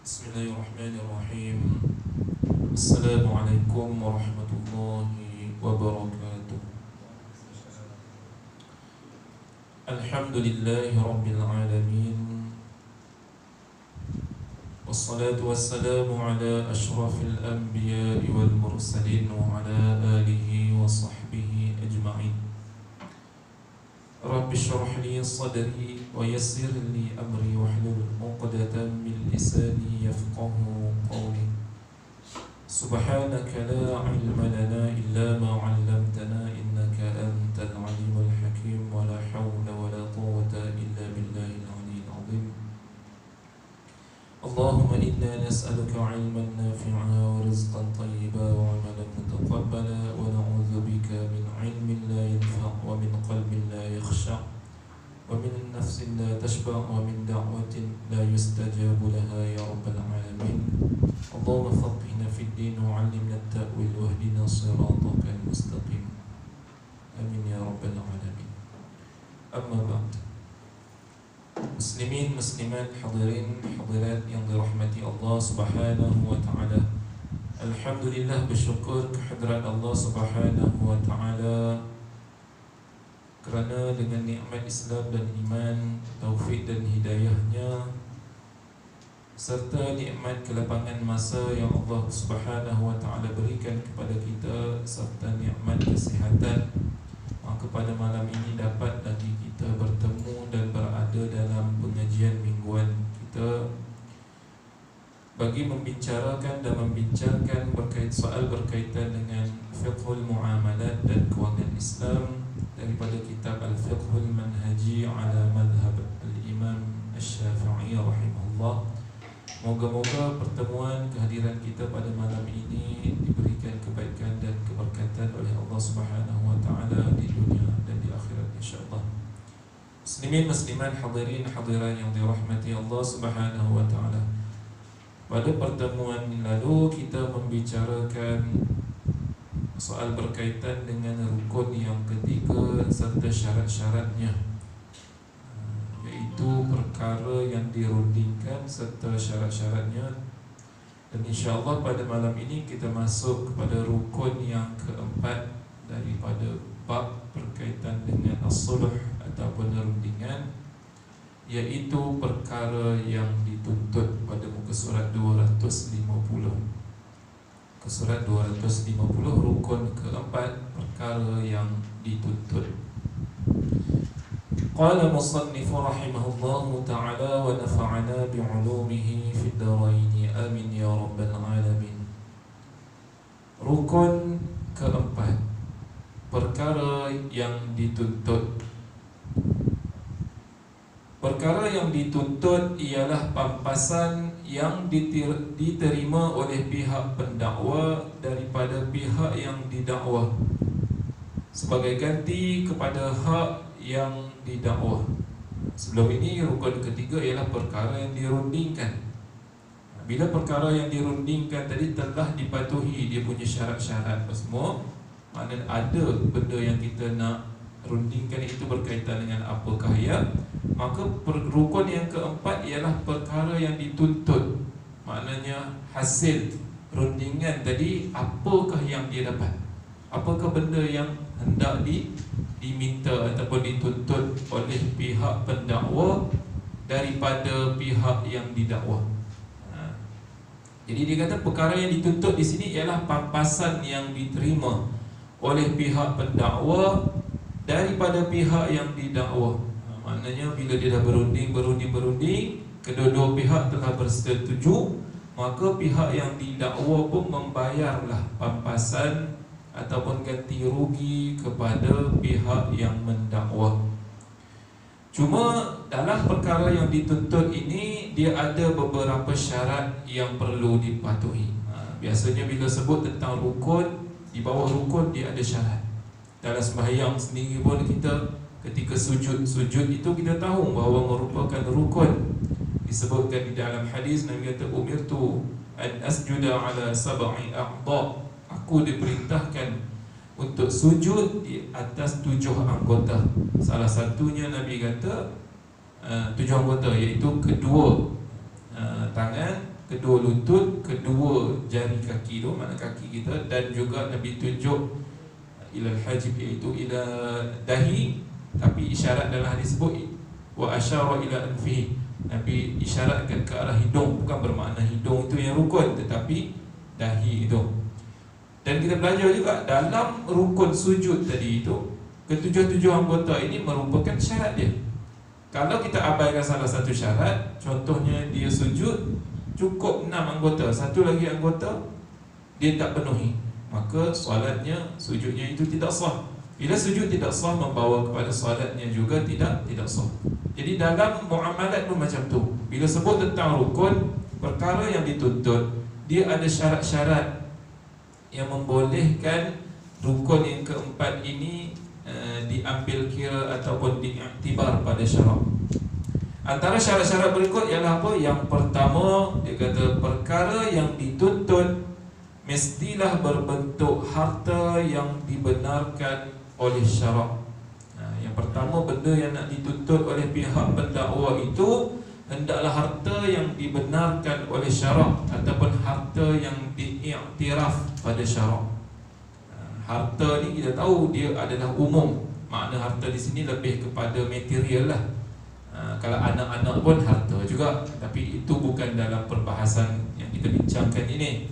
Bismillahirrahmanirrahim. Assalamualaikum warahmatullahi wabarakatuh. Alhamdulillahi rabbil alamin. Wassalatu wassalamu ala ashrafil anbiya'i wal mursalin wa ala alihi wa sahbihi ajma'in. Rabbi shrah li sadri wa yassir li amri wahlul 'uqdatam min lisani yafqahu qawli. Subhanaka la 'ilma lana illa ma 'allamtana innaka antal 'alimul hakim wa la hawla wa la quwwata illa billahil 'aliyyil 'azim. Allahumma inna nas'aluka 'ilman nafi'an wa rizqan tayyiban wa 'amalan mutaqabbala wa na'udzu bika min 'ilmin la yanfa' wa min qalbin la yakhsha' wa min nafsin la tashba' wa min da'watin la yustajabu laha ya rabbal 'alamin. Allahumma faqihna fid din wa 'allimna at-ta'wil wahdina siratal mustaqim. Amin ya rabbal 'alamin. Amma ba'd. Muslimin, muslimat, hadirin, hadirat yang dirahmati Allah Subhanahu wa taala. Alhamdulillah, bersyukur kehadrat Allah Subhanahu wa taala kerana dengan nikmat Islam dan iman, taufik dan hidayahnya serta nikmat kelapangan masa yang Allah Subhanahu wa taala berikan kepada kita serta nikmat kesihatan, maka pada malam ini dapat lagi kita bertemu dan berada dalam pengajian mingguan kita bagi membicarakan dan membincangkan soal berkaitan dengan fiqhul muamalat dan kewangan Islam daripada kitab Al-Fiqhul Manhaji ala Madhab Al-Imam Asy-Syafi'i rahimahullah. Moga-moga pertemuan kehadiran kita pada malam ini diberikan kebaikan dan keberkatan oleh Allah Subhanahu wa taala di dunia dan di akhirat insyaallah. Muslimin, muslimat, hadirin, hadirat yang dirahmati Allah Subhanahu wa taala. Pada pertemuan lalu kita membicarakan soal berkaitan dengan rukun yang ketiga serta syarat-syaratnya, iaitu perkara yang dirundingkan serta syarat-syaratnya. Dan insya-Allah pada malam ini kita masuk kepada rukun yang keempat daripada bab berkaitan dengan as-sulh ataupun rundingan, iaitu perkara yang dituntut pada muka surat 250. Muka surat 250, rukun keempat, perkara yang dituntut. Qala musannif rahimahullahu ta'ala wa nafa'ana bi'ulumihi fid dharain amin ya rabbal alamin. Rukun keempat, perkara yang dituntut. Perkara yang dituntut ialah pampasan yang diterima oleh pihak pendakwa daripada pihak yang didakwa sebagai ganti kepada hak yang didakwa. Sebelum ini rukun ketiga ialah perkara yang dirundingkan. Bila perkara yang dirundingkan tadi telah dipatuhi dia punya syarat-syarat semua, maknanya ada benda yang kita nak rundingkan itu berkaitan dengan apakah ya, maka rukun yang keempat ialah perkara yang dituntut. Maknanya hasil rundingan tadi, apakah yang dia dapat, apakah benda yang hendak diminta ataupun dituntut oleh pihak pendakwa daripada pihak yang didakwa. Jadi dia kata perkara yang dituntut di sini ialah pampasan yang diterima oleh pihak pendakwa daripada pihak yang didakwa. Maknanya bila dia dah berunding, kedua-dua pihak telah bersetuju, maka pihak yang didakwa pun membayarlah pampasan ataupun ganti rugi kepada pihak yang mendakwa. Cuma dalam perkara yang dituntut ini, dia ada beberapa syarat yang perlu dipatuhi. Biasanya bila sebut tentang rukun, di bawah rukun dia ada syarat. Dalam sembahyang sendiri pun kita ketika sujud itu kita tahu bahawa merupakan rukun. Disebutkan di dalam hadis, Nabi kata umirtu an asjuda ala sab'i a'dha. Aku diperintahkan untuk sujud di atas 7 anggota. Salah satunya Nabi kata 7 anggota, iaitu kedua tangan, kedua lutut, kedua jari kaki tu, mana kaki kita, dan juga Nabi tunjuk ilal hajib, iaitu ila dahi, tapi isyarat dalam hadis sebut wa asyara ila anfihi, Nabi isyaratkan ke arah hidung, bukan bermakna hidung itu yang rukun, tetapi dahi itu. Dan kita belajar juga dalam rukun sujud tadi itu, ketujuh-tujuh anggota ini merupakan syarat dia. Kalau kita abaikan salah satu syarat, contohnya dia sujud cukup 6 anggota, satu lagi anggota dia tak penuhi, maka solatnya, sujudnya itu tidak sah. Bila sujud tidak sah, membawa kepada solatnya juga tidak sah. Jadi dalam muamalat pun macam tu. Bila sebut tentang rukun, perkara yang dituntut, dia ada syarat-syarat yang membolehkan rukun yang keempat ini diambil kira ataupun diiktibar pada syarak. Antara syarat-syarat berikut ialah apa? Yang pertama, dia kata perkara yang dituntut mestilah berbentuk harta yang dibenarkan oleh syarak. Yang pertama, benda yang nak dituntut oleh pihak pendakwa itu hendaklah harta yang dibenarkan oleh syarak ataupun harta yang diiktiraf pada syarak. Harta ni kita tahu dia adalah umum. Makna harta di sini lebih kepada material lah. Kalau anak-anak pun harta juga, tapi itu bukan dalam perbahasan yang kita bincangkan ini.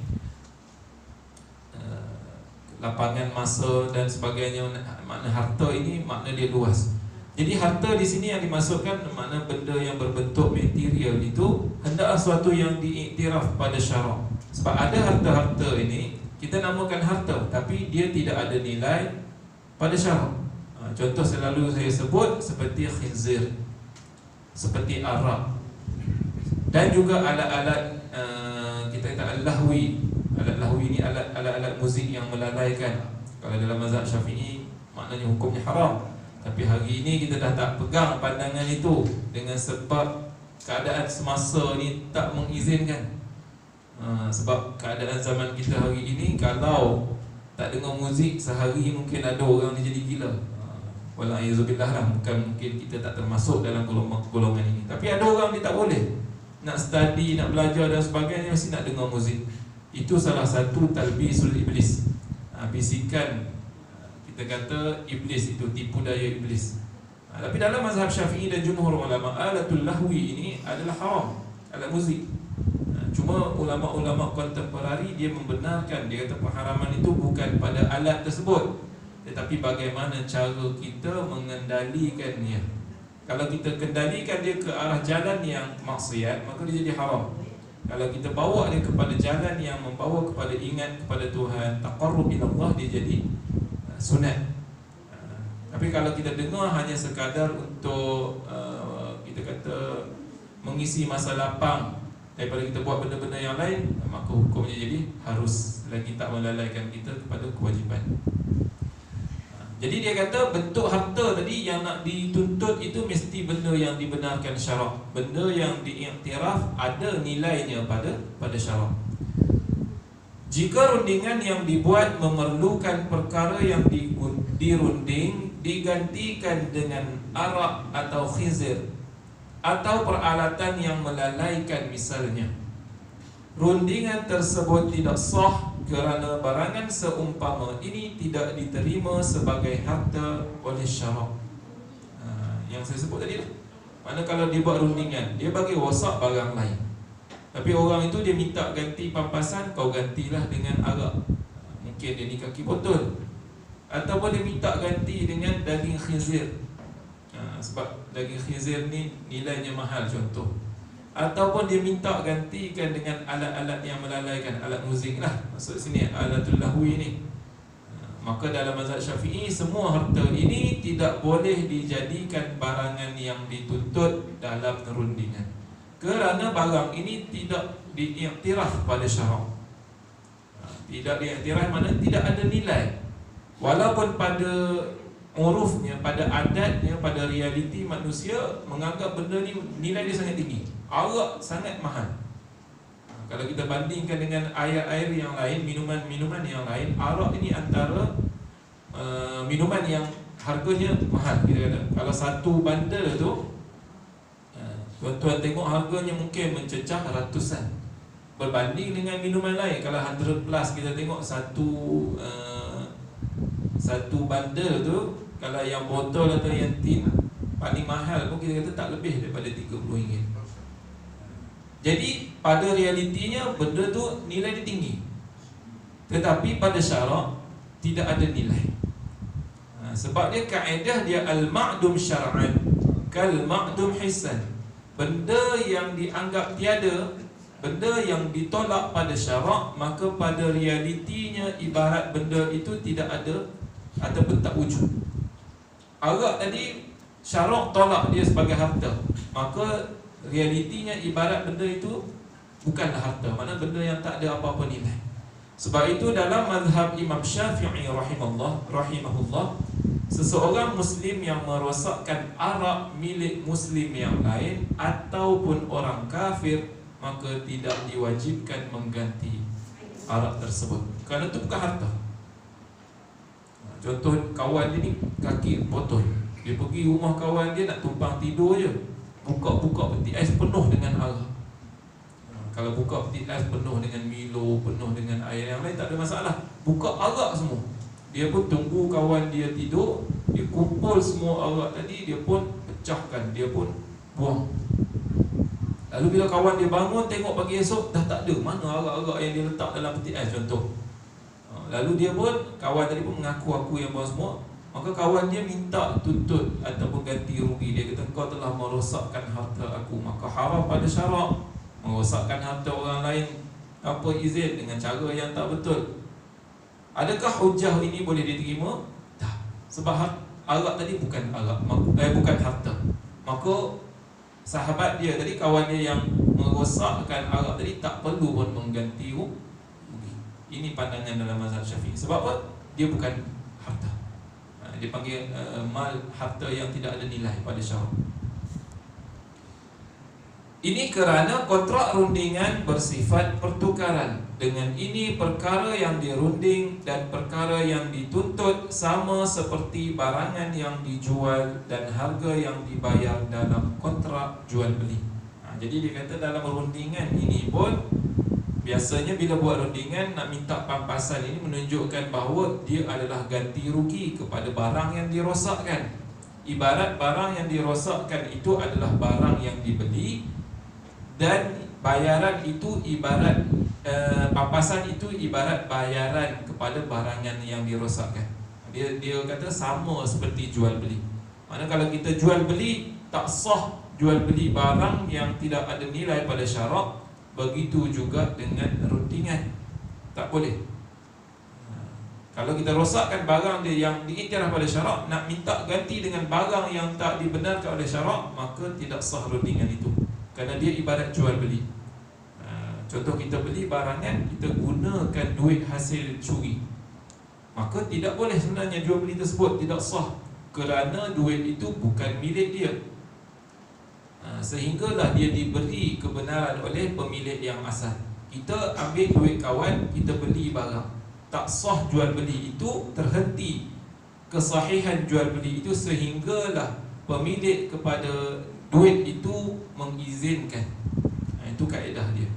Lapangan masa dan sebagainya, makna harta ini makna dia luas. Jadi harta di sini yang dimasukkan makna benda yang berbentuk material itu hendaklah suatu yang diiktiraf pada syarak. Sebab ada harta-harta ini kita namakan harta, tapi dia tidak ada nilai pada syarak. Contoh selalu saya sebut seperti khinzir, seperti arak, dan juga alat-alat kita kata al-lahwi. Alat lahwi ini alat-alat muzik yang melalaikan. Kalau dalam mazhab Syafi'i maknanya hukumnya haram, tapi hari ini kita dah tak pegang pandangan itu dengan sebab keadaan semasa ni tak mengizinkan. Sebab keadaan zaman kita hari ini, kalau tak dengar muzik sehari mungkin ada orang dia jadi gila. Walaizubillah lah, mungkin kita tak termasuk dalam golongan ini. Tapi ada orang dia tak boleh, nak study, nak belajar dan sebagainya, mesti nak dengar muzik. Itu salah satu talbisul iblis, bisikan, kita kata iblis itu, tipu daya iblis. Tapi dalam mazhab Syafi'i dan jumhur ulama, alatul lahwi ini adalah haram, alat muzik. Cuma ulama-ulama kontemporari dia membenarkan, dia kata pengharaman itu bukan pada alat tersebut, tetapi bagaimana cara kita mengendalikannya. Kalau kita kendalikan dia ke arah jalan yang maksiat, maka dia jadi haram. Kalau kita bawa dia kepada jalan yang membawa kepada ingat kepada Tuhan, taqarrub ila Allah, dia jadi sunat. Tapi kalau kita dengar hanya sekadar untuk kita kata mengisi masa lapang daripada kita buat benda-benda yang lain, maka hukumnya jadi harus lagi tak melalaikan kita kepada kewajipan. Jadi dia kata bentuk harta tadi yang nak dituntut itu mesti benda yang dibenarkan syarak, benda yang diiktiraf ada nilainya pada syarak. Jika rundingan yang dibuat memerlukan perkara yang dirunding digantikan dengan arak atau khizir atau peralatan yang melalaikan misalnya, rundingan tersebut tidak sah kerana barangan seumpama ini tidak diterima sebagai harta oleh syarak. Yang saya sebut tadi lah, mana kalau dia buat rundingan, dia bagi wasak barang lain, tapi orang itu dia minta ganti pampasan, kau gantilah dengan arak. Mungkin dia ni kaki botol, ataupun dia minta ganti dengan daging khizir, sebab daging khizir ni nilainya mahal contoh. Ataupun dia minta gantikan dengan alat-alat yang melalaikan, alat muzik lah, maksud sini alatul lahwi ni. Maka dalam mazhab Syafi'i, semua harta ini tidak boleh dijadikan barangan yang dituntut dalam rundingan, kerana barang ini tidak diiktiraf pada syarak. Tidak diiktiraf mana tidak ada nilai, walaupun pada urufnya, pada adatnya, pada realiti manusia menganggap benda ni nilai dia sangat tinggi. Arak sangat mahal. Kalau kita bandingkan dengan air-air yang lain, minuman-minuman yang lain, arak ini antara minuman yang harganya mahal. Kita kata kalau satu bandel tu, tuan-tuan tengok harganya mungkin mencecah ratusan. berbanding dengan minuman lain. Kalau 100 plus kita tengok satu bundle tu, kalau yang botol atau yang tin paling mahal pun kita kata tak lebih daripada RM30. Jadi pada realitinya benda tu nilai dia tinggi, tetapi pada syarak tidak ada nilai. Sebab dia kaedah dia al-ma'dum syar'an kal ma'dum hissan. Benda yang dianggap tiada, benda yang ditolak pada syarak, maka pada realitinya ibarat benda itu tidak ada ataupun tak wujud. Arak tadi syarak tolak dia sebagai harta, maka realitinya ibarat benda itu bukanlah harta, maknanya benda yang tak ada apa-apa nilai. Sebab itu dalam mazhab Imam Syafi'i rahimahullah, seseorang Muslim yang merosakkan arak milik Muslim yang lain ataupun orang kafir, maka tidak diwajibkan mengganti arak tersebut, kerana itu bukan harta. Contoh, kawan dia ni kaki potong, dia pergi rumah kawan dia nak tumpang tidur je, buka peti ais penuh dengan arak. Kalau buka peti ais penuh dengan Milo, penuh dengan air yang lain, tak ada masalah. Buka arak semua. Dia pun tunggu kawan dia tidur, dia kumpul semua arak tadi, dia pun pecahkan, dia pun buang. Lalu bila kawan dia bangun, tengok pagi esok dah tak ada, mana arak-arak yang dia letak dalam peti ais contoh. Lalu dia pun, kawan tadi pun mengaku aku yang buang semua. Maka kawan dia minta tuntut ataupun ganti rugi. Dia kata, kau telah merosakkan harta aku, maka haram pada syarak merosakkan harta orang lain tanpa izin dengan cara yang tak betul. Adakah hujah ini boleh diterima? Tak. Sebab arak tadi bukan bukan harta. Maka sahabat dia tadi, kawan dia yang merosakkan arak tadi, tak perlu pun mengganti rugi. Ini pandangan dalam mazhab Syafi'i. Sebab apa? Dia bukan harta. Dia panggil mal, harta yang tidak ada nilai pada syarak. Ini kerana kontrak rundingan bersifat pertukaran. Dengan ini perkara yang dirunding dan perkara yang dituntut sama seperti barangan yang dijual dan harga yang dibayar dalam kontrak jual beli. Jadi dia kata dalam rundingan ini pun, biasanya bila buat rundingan nak minta pampasan ini menunjukkan bahawa dia adalah ganti rugi kepada barang yang dirosakkan. Ibarat barang yang dirosakkan itu adalah barang yang dibeli, dan bayaran itu ibarat pampasan itu ibarat bayaran kepada barangan yang dirosakkan. Dia kata sama seperti jual beli. Maksudnya kalau kita jual beli, tak sah jual beli barang yang tidak ada nilai pada syarak. Begitu juga dengan rundingan, tak boleh. Kalau kita rosakkan barang dia yang diiktiraf pada syarak, nak minta ganti dengan barang yang tak dibenarkan oleh syarak, maka tidak sah rundingan itu, kerana dia ibarat jual beli. Contoh, kita beli barangan, kita gunakan duit hasil curi, maka tidak boleh sebenarnya jual beli tersebut, tidak sah, kerana duit itu bukan milik dia. Sehinggalah dia diberi kebenaran oleh pemilik yang asal. Kita ambil duit kawan, kita beli barang, tak sah jual beli itu, terhenti kesahihan jual beli itu sehinggalah pemilik kepada duit itu mengizinkan. Itu kaedah dia.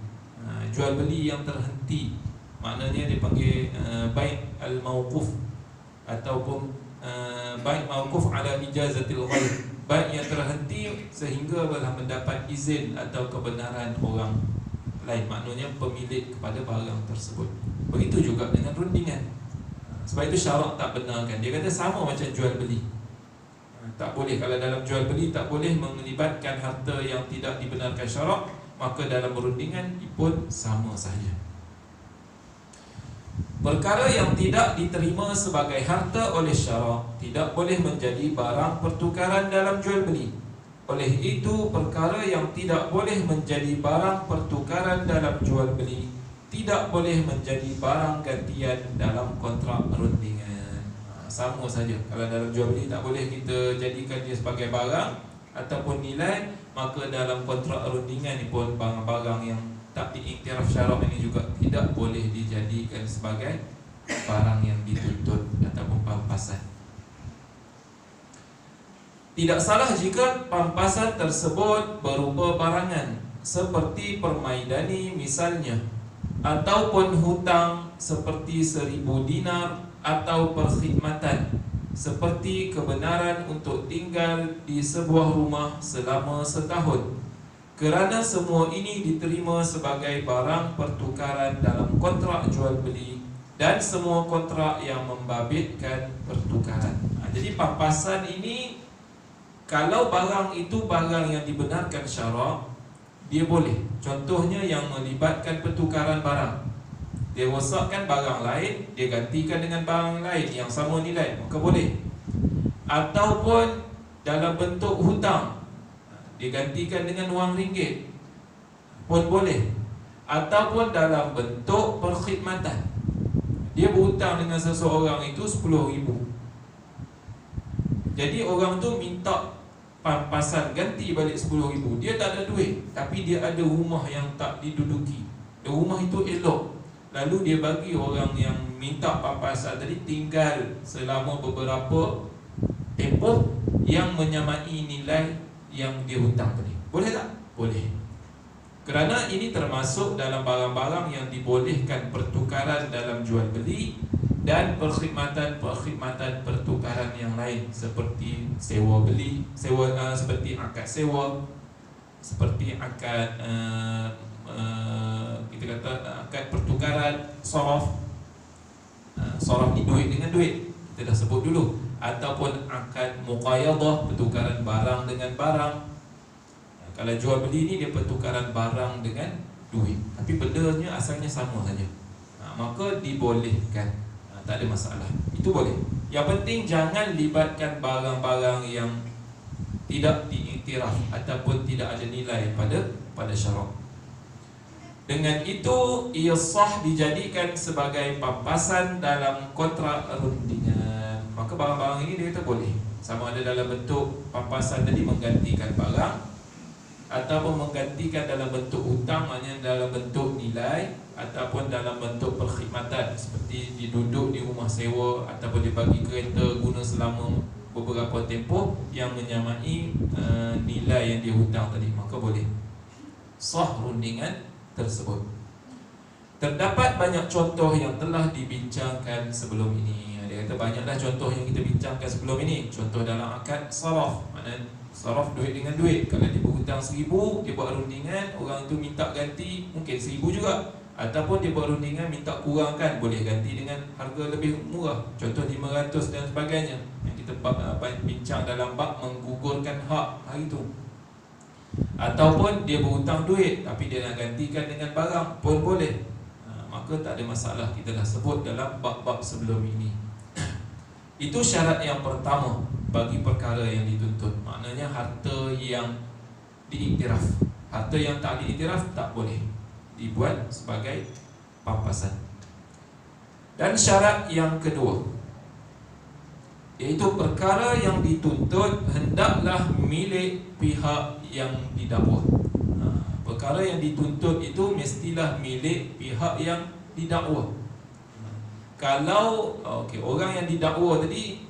Jual beli yang terhenti, maknanya dia panggil bai' al-mawquf, ataupun bai' mawquf ala ijazatil ghair, bai' yang terhenti sehingga telah mendapat izin atau kebenaran orang lain, maknanya pemilik kepada barang tersebut. Begitu juga dengan rundingan. Sebab itu syarak tak benarkan. Dia kata sama macam jual beli, tak boleh. Kalau dalam jual beli tak boleh melibatkan harta yang tidak dibenarkan syarak, maka dalam rundingan pun sama sahaja. Perkara yang tidak diterima sebagai harta oleh syarak tidak boleh menjadi barang pertukaran dalam jual beli. Oleh itu, perkara yang tidak boleh menjadi barang pertukaran dalam jual beli tidak boleh menjadi barang gantian dalam kontrak rundingan. Sama saja. Kalau dalam jual beli tak boleh kita jadikan dia sebagai barang ataupun nilai, maka dalam kontrak rundingan ni pun barang-barang yang tak diiktiraf syarak ini juga tidak boleh dijadikan sebagai barang yang dituntut ataupun pampasan. Tidak salah jika pampasan tersebut berupa barangan, seperti permaidani misalnya, ataupun hutang seperti 1000 dinar, atau perkhidmatan seperti kebenaran untuk tinggal di sebuah rumah selama setahun, kerana semua ini diterima sebagai barang pertukaran dalam kontrak jual beli dan semua kontrak yang membabitkan pertukaran. Jadi pampasan ini, kalau barang itu barang yang dibenarkan syarak, dia boleh. Contohnya yang melibatkan pertukaran barang, dia rosakkan barang lain, dia gantikan dengan barang lain yang sama nilai, maka boleh. Ataupun dalam bentuk hutang, dia gantikan dengan wang ringgit, pun boleh. Ataupun dalam bentuk perkhidmatan, dia berhutang dengan seseorang itu 10,000. Jadi orang tu minta pampasan ganti balik 10,000. Dia tak ada duit, tapi dia ada rumah yang tak diduduki, rumah itu elok. Lalu dia bagi orang yang minta pampasan tadi tinggal selama beberapa tempoh yang menyamai nilai yang dia hutang tadi. Boleh tak? Boleh. Kerana ini termasuk dalam barang-barang yang dibolehkan pertukaran dalam jual beli dan perkhidmatan pertukaran yang lain, seperti sewa beli, seperti akad sewa, seperti akad kita kata akad pertukaran saraf, saraf ni duit dengan duit, kita dah sebut dulu. Ataupun akad muqayadah, pertukaran barang dengan barang. Kalau jual beli ni dia pertukaran barang dengan duit, tapi bendanya asalnya sama saja, maka dibolehkan, tak ada masalah, itu boleh. Yang penting jangan libatkan barang-barang yang tidak diiktiraf ataupun tidak ada nilai pada syarak. Dengan itu ia sah dijadikan sebagai pampasan dalam kontrak rundingan. Maka barang-barang ini dia kata boleh, sama ada dalam bentuk pampasan tadi menggantikan barang, ataupun menggantikan dalam bentuk hutang, maknanya dalam bentuk nilai, ataupun dalam bentuk perkhidmatan seperti diduduk di rumah sewa, ataupun dibagi kereta guna selama beberapa tempoh yang menyamai nilai yang dihutang tadi, maka boleh sah rundingan tersebut. Terdapat banyak contoh yang telah dibincangkan sebelum ini. Dia kata banyaklah contoh yang kita bincangkan sebelum ini. Contoh dalam akad saraf, maknanya saraf duit dengan duit. Kalau dia berhutang 1,000, dia buat rundingan, orang itu minta ganti mungkin 1,000 juga, ataupun dia buat rundingan minta kurangkan, boleh ganti dengan harga lebih murah, contoh 500 dan sebagainya, yang kita bincang dalam bab menggugurkan hak hari itu. Ataupun dia berhutang duit tapi dia nak gantikan dengan barang, pun boleh. Maka tak ada masalah, kita dah sebut dalam bab-bab sebelum ini. Itu syarat yang pertama bagi perkara yang dituntut, maknanya harta yang diiktiraf. Harta yang tak diiktiraf tak boleh dibuat sebagai pampasan. Dan syarat yang kedua, iaitu perkara yang dituntut hendaklah milik pihak yang didakwa. Perkara yang dituntut itu mestilah milik pihak yang didakwa. Kalau orang yang didakwa tadi,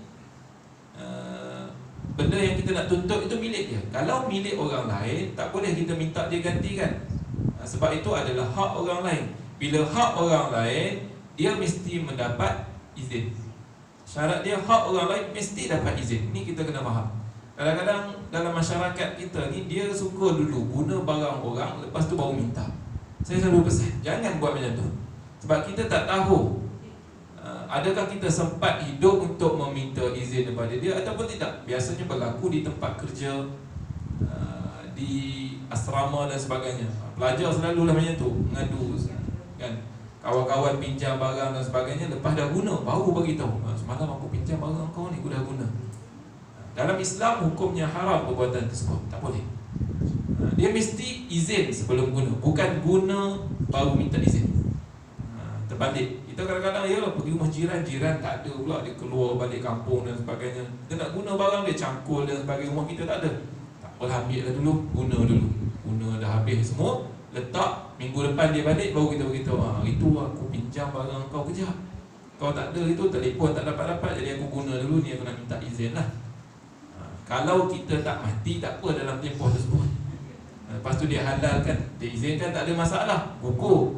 benda yang kita nak tuntut itu milik dia. Kalau milik orang lain, tak boleh kita minta dia gantikan, sebab itu adalah hak orang lain. Bila hak orang lain, dia mesti mendapat izin. Syarat dia hak orang lain mesti dapat izin. Ini kita kena faham. Kadang-kadang dalam masyarakat kita ni, dia suka dulu guna barang orang, lepas tu baru minta. Saya selalu pesan, jangan buat macam tu. Sebab kita tak tahu adakah kita sempat hidup untuk meminta izin daripada dia ataupun tidak. Biasanya berlaku di tempat kerja, di asrama dan sebagainya. Pelajar selalulah macam tu, mengadu kan, kawan-kawan pinjam barang dan sebagainya, lepas dah guna baru bagi tahu, semalam aku pinjam barang kau ni, aku dah guna. Dalam Islam hukumnya haram perbuatan tersebut, tak boleh. Dia mesti izin sebelum guna, bukan guna baru minta izin. Terbalik. Kita kadang-kadang yalah pergi rumah jiran, jiran tak ada pula, dia keluar balik kampung dan sebagainya. Dia nak guna barang dia cangkul dan sebagainya, rumah kita tak ada. Tak apalah, ambil lah dulu, guna dulu. Guna dah habis semua, letak, minggu depan dia balik baru kita beritahu, itu aku pinjam barang kau kejap. Kau tak ada itu, telefon tak dapat-dapat, jadi aku guna dulu ni, aku nak minta izin lah. Kalau kita tak mati, tak apa dalam tempoh tersebut. Lepas tu dia halalkan, dia izinkan, tak ada masalah. Gugur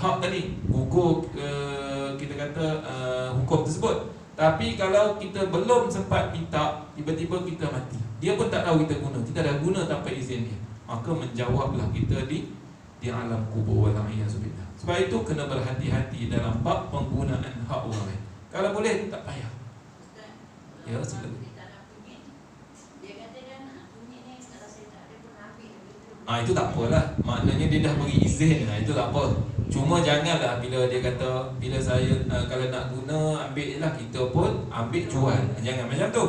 hak tadi, gugur kita kata hukum tersebut. Tapi kalau kita belum sempat minta, tiba-tiba kita mati, dia pun tak tahu kita guna, kita dah guna tanpa izin dia, maka menjawablah kita di alam kubur. Wala'iyyazubillah. Sebab itu kena berhati-hati dalam bab penggunaan hak orang lain. Kalau boleh tak payah. Ya, silakan. Itu tak apalah. Maknanya dia dah beri izin. Itu tak apa. Cuma janganlah bila dia kata, bila saya kalau nak guna, ambil je lah, kita pun ambil jual. Jangan macam tu.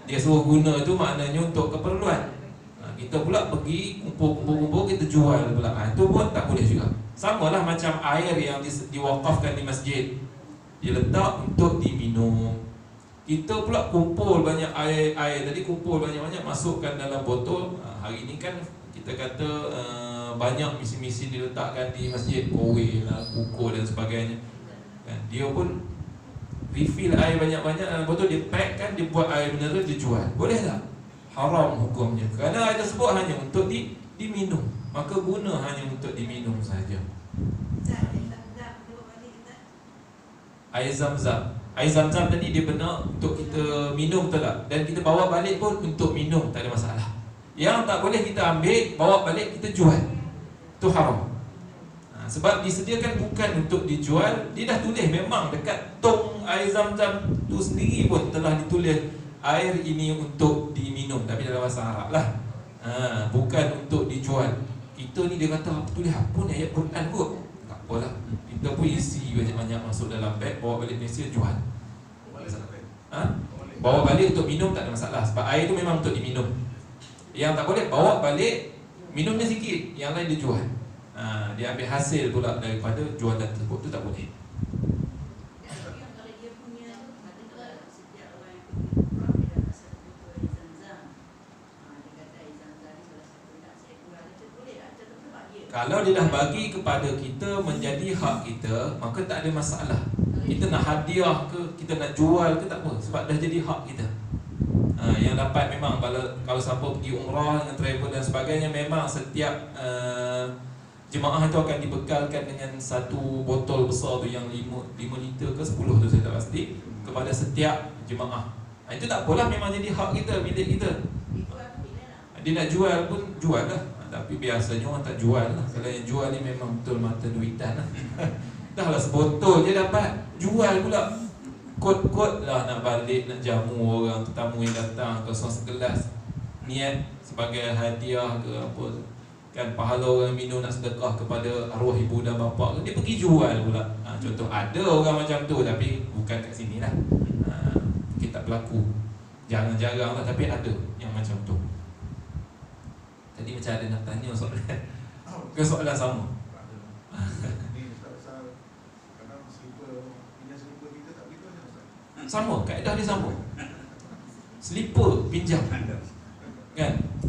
Dia suruh guna tu maknanya untuk keperluan. Kita pula pergi kumpul-kumpul, kita jual pula. Itu pun tak boleh juga. Sama lah macam air yang diwakafkan di masjid, dia letak untuk diminum. Kita pula kumpul banyak air tadi, kumpul banyak-banyak, masukkan dalam botol. Hari ni kan kita kata banyak misi-misi diletakkan di masjid, kowe lah, kukur dan sebagainya kan. Dia pun refill air banyak-banyak dalam botol, dia pack kan, dia buat air mineral, dia jual. Boleh tak? Haram hukumnya. Kerana air tersebut hanya untuk diminum, maka guna hanya untuk diminum saja. Air zam-zam, air zam-zam tadi dia benar untuk kita minum, betul tak? Dan kita bawa balik pun untuk minum, tak ada masalah. Yang tak boleh kita ambil, bawa balik, kita jual, itu haram. Sebab disediakan bukan untuk dijual. Dia dah tulis memang dekat tong air zam-zam tu sendiri pun telah ditulis air ini untuk diminum, tapi dalam bahasa Arab lah. Bukan untuk dijual. Kita ni dia kata tulis apa ni, ayat Quran kot. Tak apalah, kita pun isi banyak-banyak masuk dalam beg, bawa balik Malaysia, jual. Bawa balik untuk minum tak ada masalah, sebab air tu memang untuk diminum. Yang tak boleh, bawa balik, minumnya sikit, yang lain dia jual. Dia ambil hasil pula daripada jualan tersebut, tu tak boleh. Kalau dia dah bagi kepada kita menjadi hak kita, maka tak ada masalah. Kita nak hadiah ke, kita nak jual ke, tak apa, sebab dah jadi hak kita. Yang dapat memang kalau siapa pergi umrah dengan travel dan sebagainya, memang setiap jemaah itu akan dibekalkan dengan satu botol besar tu yang 5 liter ke 10 tu, saya tak pasti, kepada setiap jemaah. Itu tak apalah, memang jadi hak kita, milik kita. Dia nak jual pun jual lah, tapi biasanya orang tak jual lah. Kalau yang jual ni memang betul mata duitan lah. Dah lah sebotol je dapat, jual pula. Kot-kot lah nak balik, nak jamu orang tetamu yang datang, kosong segelas, niat sebagai hadiah ke apa kan, pahala orang minum nak sedekah kepada arwah ibu dan bapa, dia pergi jual pula. Contoh ada orang macam tu, tapi bukan kat sini lah. Kita berlaku jarang-jarang lah, tapi ada yang macam tu. Tadi macam ada nak tanya soalan ke soalan sama? Sama, kaedah dia sama. Slipper pinjam kan?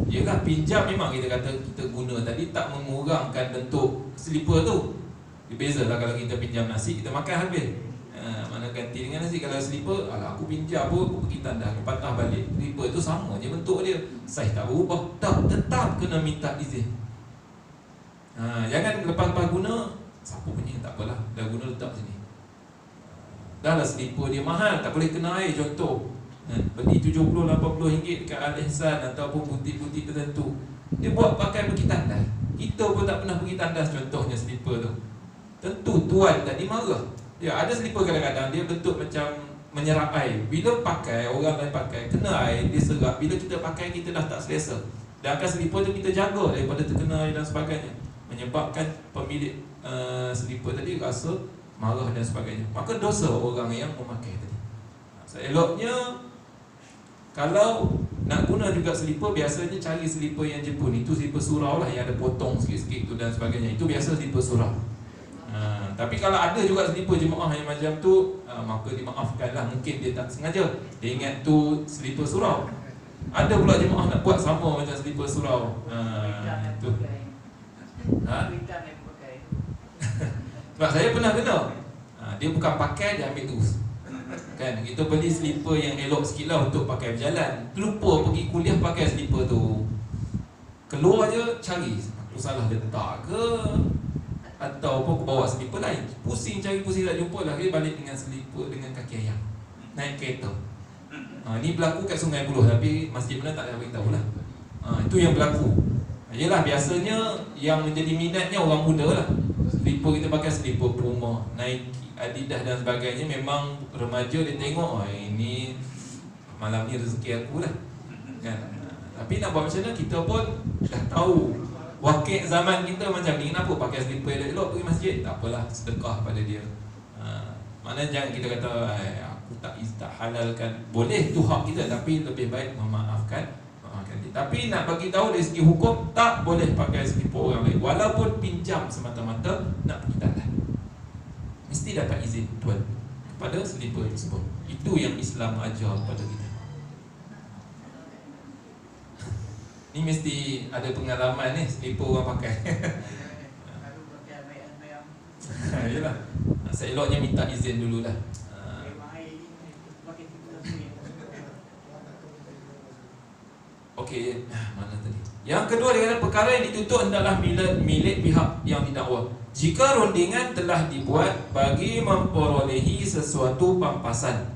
Ya kan, pinjam memang kita kata kita guna tadi, tak mengurangkan bentuk slipper tu. Dia bezalah kalau kita pinjam nasi, kita makan habis. Mana ganti dengan nasi. Kalau slipper, alah aku pinjam pun, aku pergi tandas, aku patah balik. Slipper tu sama je bentuk dia, saiz tak berubah, tetap kena minta izin. Jangan lepas-lepas guna, siapa punya, tak apalah, dah guna letak sini. Dah lah slipper dia mahal, tak boleh kena air. Contoh beli 70-80 ringgit dekat Al-Ihsan ataupun butik-butik tertentu, dia buat pakai pergi tandas. Kita pun tak pernah pergi tandas, contohnya slipper tu. Tentu tuan tadi marah. Ya, ada slipper kadang-kadang dia bentuk macam menyerap air. Bila pakai, orang lain pakai, kena air, dia serap. Bila kita pakai, kita dah tak selesa. Sedangkan slipper tu kita jaga daripada terkena air dan sebagainya, menyebabkan pemilik slipper tadi rasa marah dan sebagainya. Maka dosa orang yang memakai tadi. Seeloknya, kalau nak guna juga slipper, biasanya cari slipper yang Jepun. Itu slipper surau lah, yang ada potong sikit-sikit tu dan sebagainya. Itu biasa slipper surau. Tapi kalau ada juga slipper jemaah yang macam tu, maka dimaafkanlah. Mungkin dia tak sengaja, dia ingat tu slipper surau. Ada pula jemaah nak buat sama macam slipper surau. Itu. Sebab saya pernah kena. Dia bukan pakai, dia ambil terus. Kan, kita beli slipper yang elok sikit lah untuk pakai berjalan, lupa pergi kuliah pakai slipper tu. Keluar je cari, aku salah letak ke, atau aku bawa selipar lain. Pusing cari, pusing tak jumpa lah. Dia balik dengan selipar, dengan kaki ayam, naik kereta. Ni berlaku kat Sungai Buloh, tapi masjid mana tak ada beritahu lah. Itu yang berlaku. Yelah, biasanya yang menjadi minatnya orang muda lah. Selipar kita pakai selipar Puma, Nike, Adidas dan sebagainya. Memang remaja dia tengok, ini malam ni rezeki aku lah kan? Tapi nak buat macam mana, kita pun dah tahu wakil zaman kita macam ni. Kenapa pakai selipar elok-elok pergi masjid? Tak apalah, sedekah pada dia. Maknanya jangan kita kata aku tak halalkan. Boleh, tu hak kita, tapi lebih baik memaafkan dia. Tapi nak bagi tahu dari segi hukum, tak boleh pakai selipar orang lain. Walaupun pinjam semata-mata nak pergi tandas, mesti dapat izin tuan kepada selipar tersebut. Itu yang Islam ajar kepada kita. Ni mesti ada pengalaman ni, selipar orang pakai. Yalah, seeloknya minta izin dululah. Okey, mana tadi? Yang kedua, dia kata perkara yang dituntut hendaklah milik pihak yang didakwa. Jika rundingan telah dibuat bagi memperolehi sesuatu pampasan,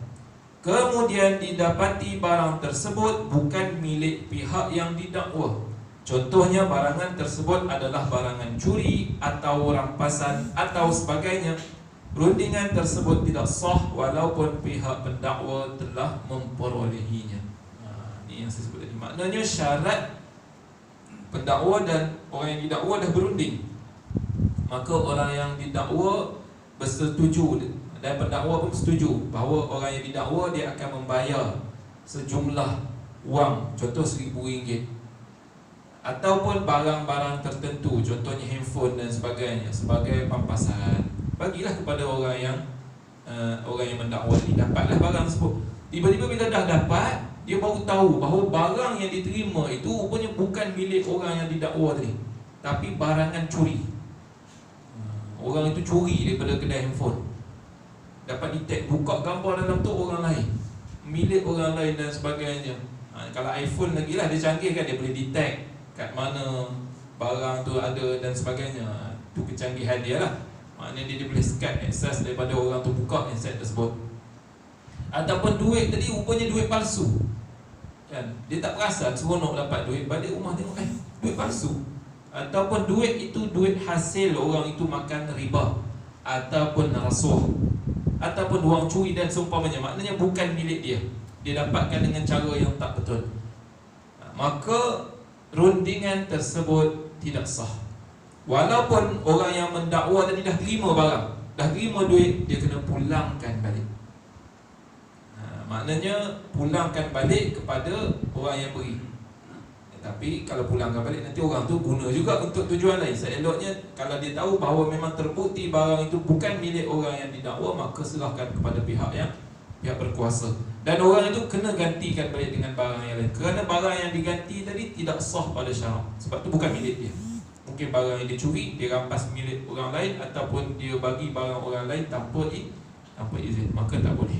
kemudian didapati barang tersebut bukan milik pihak yang didakwa. Contohnya, barangan tersebut adalah barangan curi atau rampasan atau sebagainya. Rundingan tersebut tidak sah walaupun pihak pendakwa telah memperolehinya. Ini yang saya sebut tadi. Maknanya syarat pendakwa dan orang yang didakwa dah berunding, maka orang yang didakwa bersetuju dan pendakwa pun setuju bahawa orang yang didakwa dia akan membayar sejumlah wang, contoh RM1,000, ataupun barang-barang tertentu, contohnya handphone dan sebagainya, sebagai pampasan. Bagilah kepada orang yang mendakwa ni. Dapatlah barang tersebut. Tiba-tiba bila dah dapat, dia baru tahu bahawa barang yang diterima itu rupanya bukan milik orang yang didakwa tadi, tapi barangan curi. Orang itu curi daripada kedai handphone, dapat detect, buka gambar dalam tu orang lain, milik orang lain dan sebagainya. Kalau iPhone lagi lah, dia canggih kan, dia boleh detect kat mana barang tu ada dan sebagainya. Itu kecanggihan dia lah. Maknanya dia boleh scan akses daripada orang tu buka handset tersebut. Ataupun duit tadi rupanya duit palsu kan? Dia tak perasan, seronok dapat duit, balik rumah tengok duit palsu. Ataupun duit itu duit hasil orang itu makan riba ataupun rasuah ataupun wang curi dan seumpamanya. Maknanya bukan milik dia, dia dapatkan dengan cara yang tak betul. Maka rundingan tersebut tidak sah. Walaupun orang yang mendakwa tadi dah terima barang, dah terima duit, dia kena pulangkan balik. Maknanya pulangkan balik kepada orang yang beri. Tapi kalau pulangkan balik, nanti orang tu guna juga untuk tujuan lain. Seeloknya kalau dia tahu bahawa memang terbukti barang itu bukan milik orang yang didakwa, maka serahkan kepada pihak berkuasa. Dan orang itu kena gantikan balik dengan barang yang lain, kerana barang yang diganti tadi tidak sah pada syarak. Sebab itu bukan milik dia. Mungkin barang yang dia curi, dia rampas milik orang lain, ataupun dia bagi barang orang lain tanpa izin, maka tak boleh.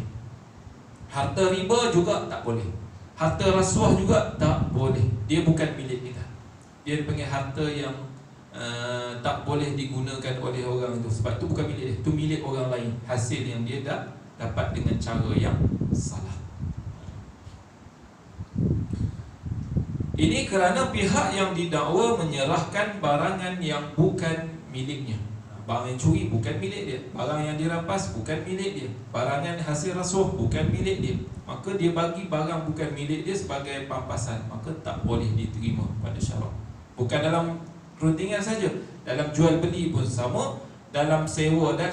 Harta riba juga tak boleh. Harta rasuah juga tak boleh. Dia bukan milik kita. Dia dipanggil harta yang tak boleh digunakan oleh orang itu. Sebab itu bukan milik dia, itu milik orang lain. Hasil yang dia dah dapat dengan cara yang salah. Ini kerana pihak yang didakwa menyerahkan barangan yang bukan miliknya. Barang yang curi bukan milik dia, barang yang dirampas bukan milik dia, barangan hasil rasuah bukan milik dia, maka dia bagi barang bukan milik dia sebagai pampasan, maka tak boleh diterima pada syarak. Bukan dalam rundingan saja, dalam jual beli pun sama, dalam sewa dan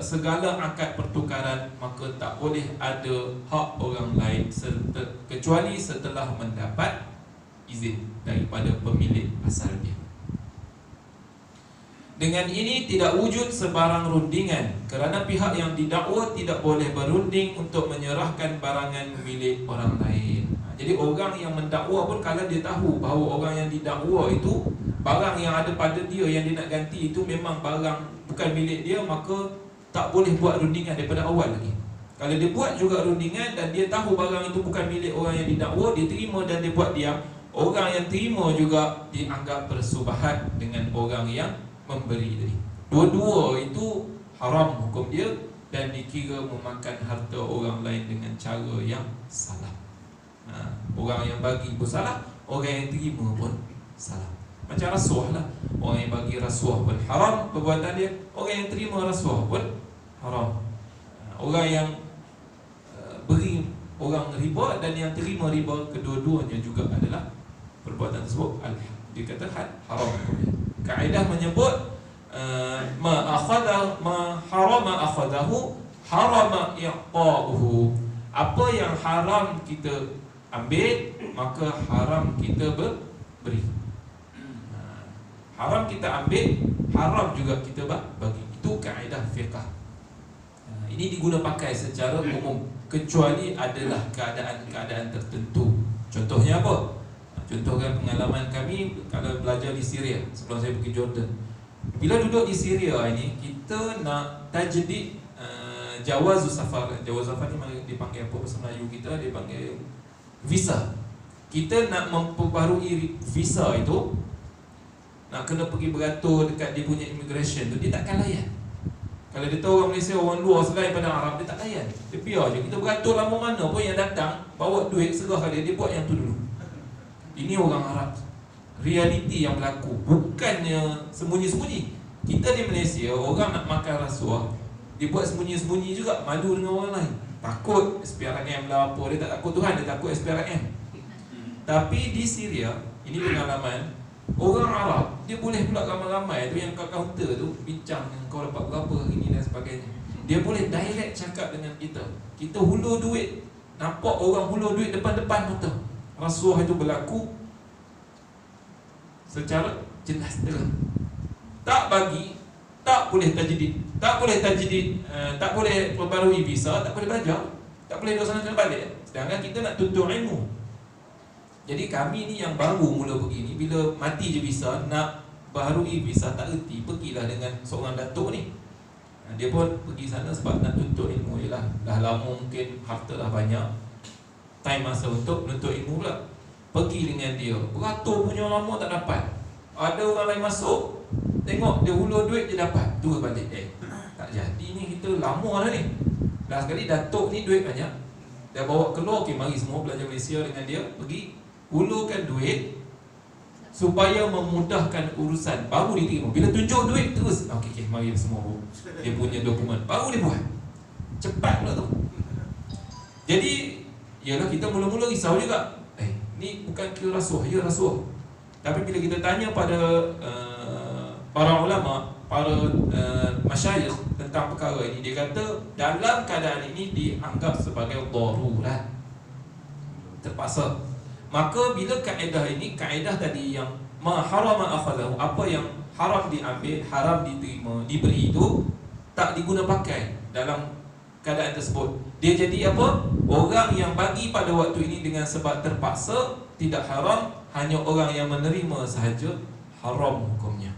segala akad pertukaran, maka tak boleh ada hak orang lain kecuali setelah mendapat izin daripada pemilik asalnya. Dengan ini tidak wujud sebarang rundingan, kerana pihak yang didakwa tidak boleh berunding untuk menyerahkan barangan milik orang lain. Jadi orang yang mendakwa pun kalau dia tahu bahawa orang yang didakwa itu barang yang ada pada dia yang dia nak ganti itu memang barang bukan milik dia, maka tak boleh buat rundingan daripada awal lagi. Kalau dia buat juga rundingan dan dia tahu barang itu bukan milik orang yang didakwa, dia terima dan dia buat diam, Orang yang terima juga dianggap bersubahat dengan orang yang memberi tadi. Dua-dua itu haram hukum dia dan dikira memakan harta orang lain dengan cara yang salah. Orang yang bagi pun salah, orang yang terima pun salah. Macam rasuah lah. Orang yang bagi rasuah pun haram perbuatan dia, orang yang terima rasuah pun haram. Orang yang beri orang riba dan yang terima riba, kedua-duanya juga adalah perbuatan tersebut dia kata haram. Kaedah menyebut ma harama akhadahu harama i'ta'uhu. Apa yang haram kita ambil, maka haram kita beri. Haram kita ambil, haram juga kita bagi. Itu kaedah fiqh. Ini diguna pakai secara umum, kecuali adalah keadaan-keadaan tertentu. Contohnya apa? Contohkan pengalaman kami kalau belajar di Syria sebelum saya pergi Jordan. Bila duduk di Syria ini, kita nak tajdid jawaz safar. Jawaz safar ni dipanggil apa bahasa Melayu kita? Dipanggil visa. Kita nak memperbarui visa itu, nak kena pergi beratur dekat dia punya immigration tu, dia takkan layan. Kalau dia tahu orang Malaysia, orang luar selain pada Arab, dia tak layan. Dia biar je, kita beratur lama mana pun yang datang, bawa duit serah dia, dia buat yang tu dulu. Ini orang Arab. Realiti yang berlaku, bukannya sembunyi-sembunyi. Kita di Malaysia, orang nak makan rasuah, dia buat sembunyi-sembunyi juga, malu dengan orang lain. Takut SPRM lah apa, dia tak takut Tuhan, dia takut SPRM. Tapi di Syria, ini pengalaman, orang Arab, dia boleh pula ramai-ramai tu yang kat kaunter tu bincang kau dapat berapa ini dan sebagainya. Dia boleh direct cakap dengan kita. Kita hulur duit, nampak orang hulur duit depan-depan mata. Rasuah itu berlaku secara jelas terang. Tak bagi, tak boleh tajdid, tak boleh tajdid, tak boleh perbarui visa, tak boleh belajar, tak boleh duduk sana kena balik. Sedangkan kita nak tuntut ilmu. Jadi kami ni yang baru mula begini, bila mati je visa, nak baharui visa tak erti, pergilah dengan seorang datuk ni. Dia pun pergi sana sebab nak tuntut ilmu je lah. Dah lama mungkin, harta dah banyak, time masa untuk menuntut ilmu pula. Pergi dengan dia, beratur punya lama tak dapat. Ada orang lain masuk, tengok dia hulur duit je dapat, terus balik. Tak jadi ni, kita lama dah ni. Dah sekali datuk ni duit banyak, dia bawa keluar, okay, mari semua belajar Malaysia dengan dia, pergi hulurkan duit supaya memudahkan urusan, baru diterima. Bila tunjuk duit terus, okey, mari semua dia punya dokumen, baru dia buat. Cepat pula tu. Jadi yalah, kita mula-mula risau juga, ni bukan kira rasuah, ya rasuah. Tapi bila kita tanya pada para ulama, para masyayikh tentang perkara ini, dia kata dalam keadaan ini dianggap sebagai darurat, terpaksa. Maka bila kaedah ini, kaedah tadi yang ma harama akhadahu, apa yang haram diambil, haram diterima, diberi itu tak diguna pakai dalam keadaan tersebut. Dia jadi apa? Orang yang bagi pada waktu ini dengan sebab terpaksa, tidak haram. Hanya orang yang menerima sahaja haram hukumnya.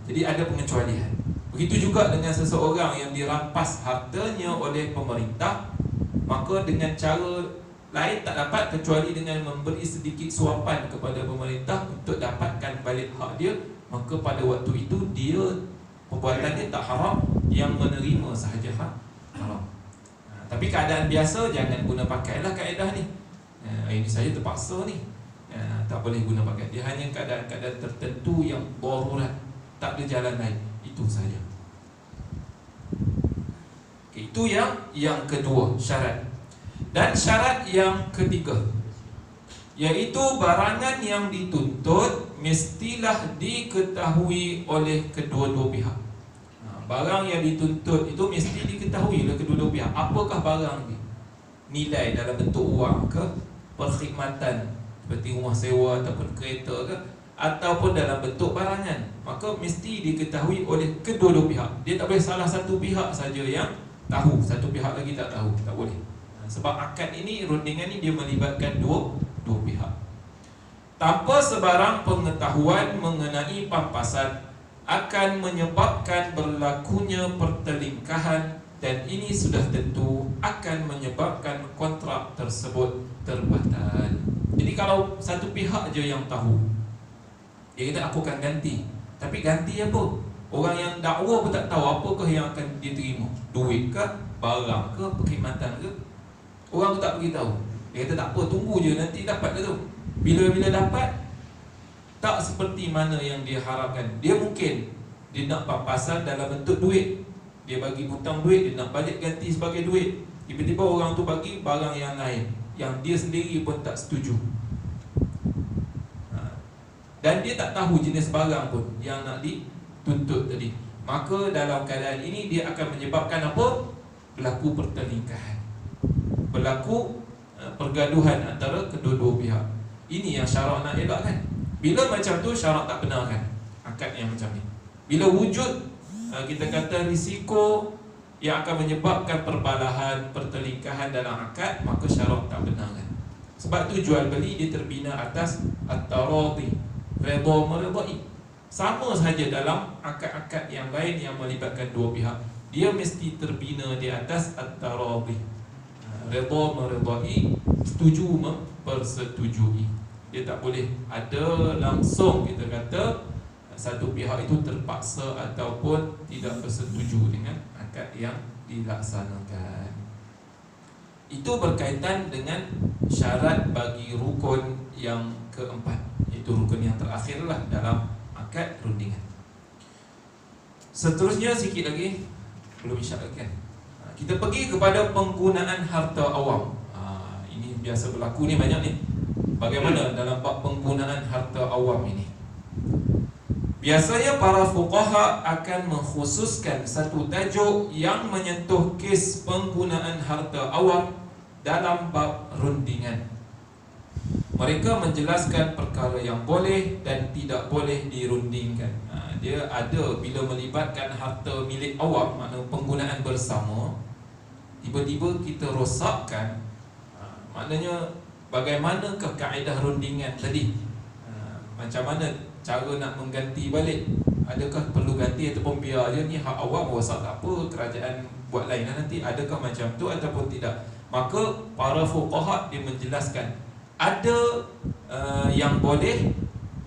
Jadi ada pengecualian. Begitu juga dengan seseorang yang dirampas hartanya oleh pemerintah, maka dengan cara lain tak dapat kecuali dengan memberi sedikit suapan kepada pemerintah untuk dapatkan balik hak dia, maka pada waktu itu dia, perbuatan dia tak haram, yang menerima sahaja haram. Tapi keadaan biasa jangan guna pakailah kaedah ni. Ini saja terpaksa ni, tak boleh guna pakai. Dia hanya keadaan-keadaan tertentu yang darurat, tak ada jalan lain, itu saja. Okay, itu yang kedua, syarat. Dan syarat yang ketiga, iaitu barangan yang dituntut mestilah diketahui oleh kedua-dua pihak. Barang yang dituntut itu mesti diketahui oleh kedua-dua pihak. Apakah barang ni? Nilai dalam bentuk wang ke, perkhidmatan seperti rumah sewa ataupun kereta ke, ataupun dalam bentuk barangan, maka mesti diketahui oleh kedua-dua pihak. Dia tak boleh salah satu pihak saja yang tahu, satu pihak lagi tak tahu, tak boleh. Sebab akad ini, rundingan ini dia melibatkan dua pihak. Tanpa sebarang pengetahuan mengenai pampasan akan menyebabkan berlakunya pertelingkahan, dan ini sudah tentu akan menyebabkan kontrak tersebut terbatal. Jadi kalau satu pihak je yang tahu, dia kata aku akan ganti. Tapi ganti apa? Orang yang dakwa pun tak tahu apakah yang akan dia terima. Duit ke, barang ke, perkhidmatan ke. Orang tu tak beritahu. Dia kata tak apa, tunggu je nanti dapat ke tu. Bila-bila dapat, tak seperti mana yang dia harapkan. Dia mungkin dia nak pampasan dalam bentuk duit. Dia bagi hutang duit, dia nak balik ganti sebagai duit. Tiba-tiba orang tu bagi barang yang lain yang dia sendiri pun tak setuju. Dan dia tak tahu jenis barang pun yang nak dituntut tadi. Maka dalam keadaan ini dia akan menyebabkan apa? Berlaku pertelingkahan, berlaku pergaduhan antara kedua-dua pihak. Ini yang syarak nak elakkan. Bila macam tu syarak tak benarkan akad yang macam ni. Bila wujud kita kata risiko yang akan menyebabkan perbalahan, pertelingkahan dalam akad, maka syarak tak benarkan. Sebab tu jual beli dia terbina atas at-taradhi, redha meredai. Sama sahaja dalam akad-akad yang lain yang melibatkan dua pihak, dia mesti terbina di atas at-taradhi, redha meredai, setuju mempersetujui. Dia tak boleh ada langsung kita kata satu pihak itu terpaksa ataupun tidak bersetuju dengan akad yang dilaksanakan. Itu berkaitan dengan syarat bagi rukun yang keempat, iaitu rukun yang terakhirlah dalam akad rundingan. Seterusnya sikit lagi, belum isyarat kan, kita pergi kepada penggunaan harta awam. Ini biasa berlaku ni, banyak ni. Bagaimana dalam bab penggunaan harta awam ini? Biasanya para fuqaha akan mengkhususkan satu tajuk yang menyentuh kes penggunaan harta awam dalam bab rundingan. Mereka menjelaskan perkara yang boleh dan tidak boleh dirundingkan. Dia ada bila melibatkan harta milik awam, makna penggunaan bersama, tiba-tiba kita rosakkan, maknanya bagaimanakah kaedah rundingan tadi? Macam mana cara nak mengganti balik? Adakah perlu ganti ataupun biar je ni hak awam, rosak tak apa, kerajaan buat lain nanti? Adakah macam tu ataupun tidak? Maka para fuqaha dia menjelaskan ada yang boleh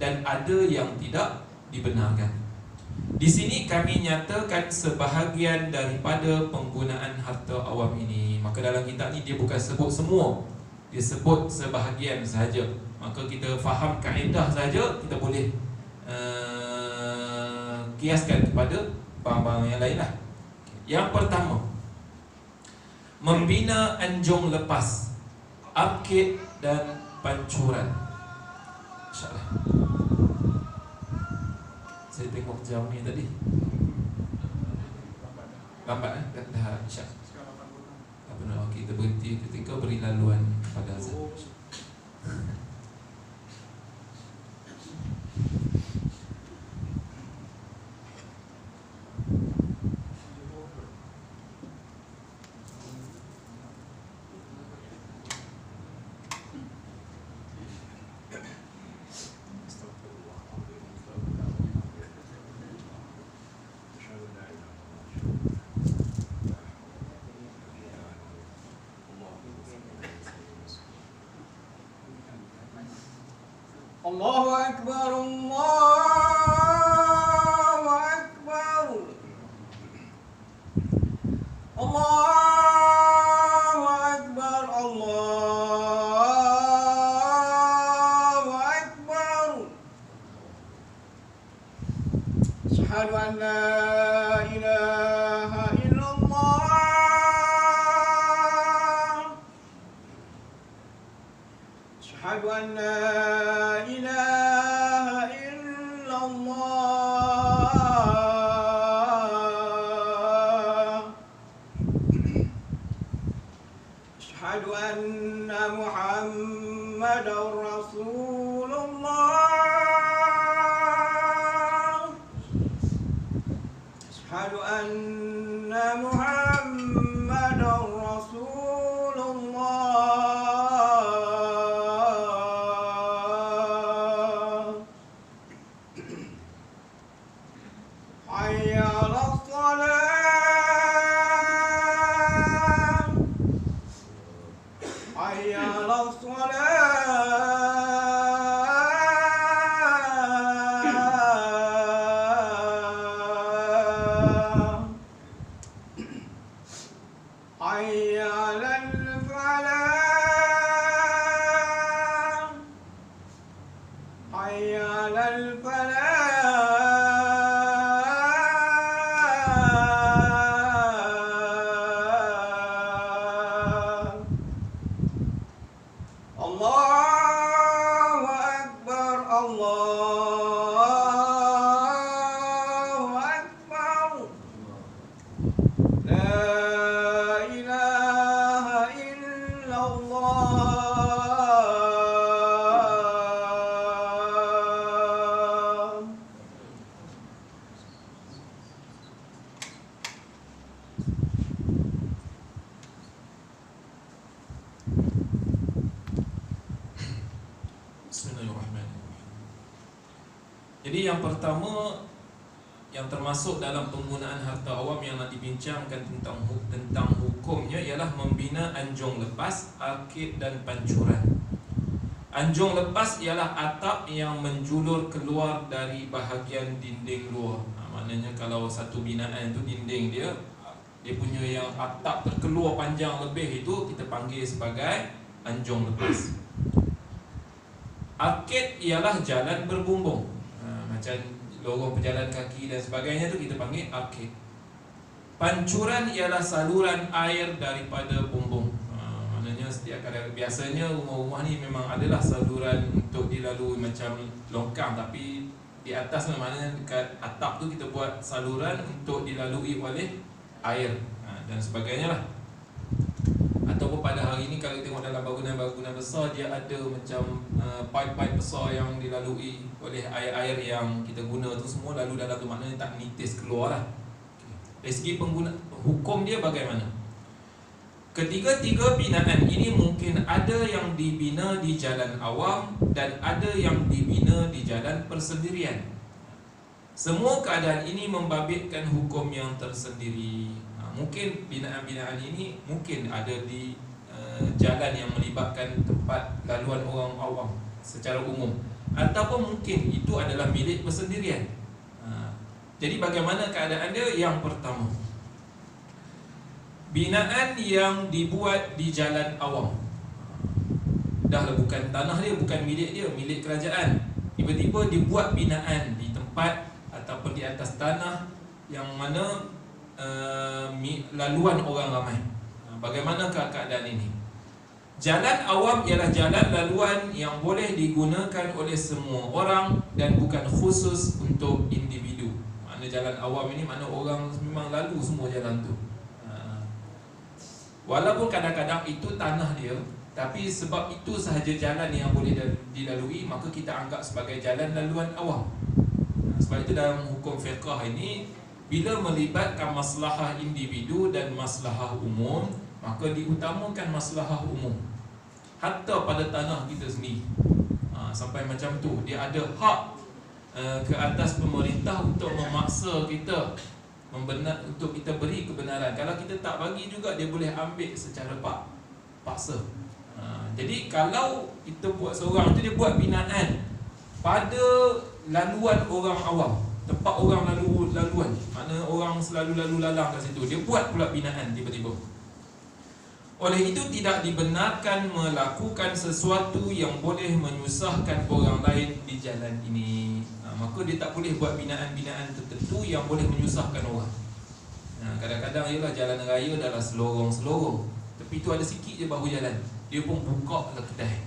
dan ada yang tidak dibenarkan. Di sini kami nyatakan sebahagian daripada penggunaan harta awam ini. Maka dalam kitab ni dia bukan sebut semua, dia sebut sebahagian sahaja. Maka kita faham kaedah saja, kita boleh kiaskan kepada barang-barang yang lain lah. Yang pertama, membina anjung lepas, arkid dan pancuran. InsyaAllah. Saya tengok jam ni tadi lambat dah isyak. Apa nak kita berhenti ketika beri laluan pada azan. Allahu Akbar, Allahu Akbar, Allahu Akbar, Allahu Akbar. Asyhadu an la ilaha illallah, asyhadu an la حي على الصلاة Jadi yang pertama, yang termasuk dalam penggunaan harta awam yang nak dibincangkan tentang hukumnya ialah membina anjung lepas, arkid dan pancuran. Anjung lepas ialah atap yang menjulur keluar dari bahagian dinding luar. Maknanya kalau satu binaan itu dinding dia punya yang atap terkeluar panjang lebih, itu kita panggil sebagai anjung lepas. Arkid ialah jalan berbumbung, macam lorong pejalan kaki dan sebagainya, tu kita panggil arkid. Pancuran ialah saluran air daripada bumbung. Maknanya setiap kadang, biasanya rumah-rumah ni memang adalah saluran untuk dilalui macam longkang, tapi di atas maknanya dekat atap tu kita buat saluran untuk dilalui oleh air dan sebagainya lah. Ataupun pada hari ini kalau kita tengok dalam bangunan-bangunan besar, dia ada macam pipe-pipe besar yang dilalui oleh air-air yang kita guna tu semua lalu dalam tu, maknanya tak nitis keluar lah. Dari segi pengguna, hukum dia bagaimana? Ketiga-tiga binaan ini mungkin ada yang dibina di jalan awam dan ada yang dibina di jalan persendirian. Semua keadaan ini membabitkan hukum yang tersendiri. Mungkin binaan-binaan ini mungkin ada di jalan yang melibatkan tempat laluan orang awam secara umum, ataupun mungkin itu adalah milik persendirian. Jadi bagaimana keadaan dia? Yang pertama, binaan yang dibuat di jalan awam, dah lah bukan tanah dia, bukan milik dia, milik kerajaan. Tiba-tiba dibuat binaan di tempat ataupun di atas tanah yang mana laluan orang ramai. Bagaimanakah keadaan ini? Jalan awam ialah jalan laluan yang boleh digunakan oleh semua orang dan bukan khusus untuk individu. Makna jalan awam ini makna orang memang lalu semua jalan tu. Walaupun kadang-kadang itu tanah dia, tapi sebab itu sahaja jalan yang boleh dilalui, maka kita anggap sebagai jalan laluan awam. Sebab itu dalam hukum fiqh ini, bila melibatkan maslahah individu dan maslahah umum, maka diutamakan maslahah umum. Hatta pada tanah kita sendiri, sampai macam tu, dia ada hak ke atas pemerintah untuk memaksa kita untuk kita beri kebenaran. Kalau kita tak bagi juga, dia boleh ambil secara paksa. Jadi kalau kita buat seorang tu, dia buat binaan pada laluan orang awam, tempat orang laluan, makna orang selalu lalu lalang kat situ, dia buat pula binaan tiba-tiba. Oleh itu tidak dibenarkan melakukan sesuatu yang boleh menyusahkan orang lain di jalan ini. Maka dia tak boleh buat binaan-binaan tertentu yang boleh menyusahkan orang. Kadang-kadang ialah jalan raya adalah selorong-selorong, tapi tu ada sikit je bahu jalan, dia pun buka lah kedai.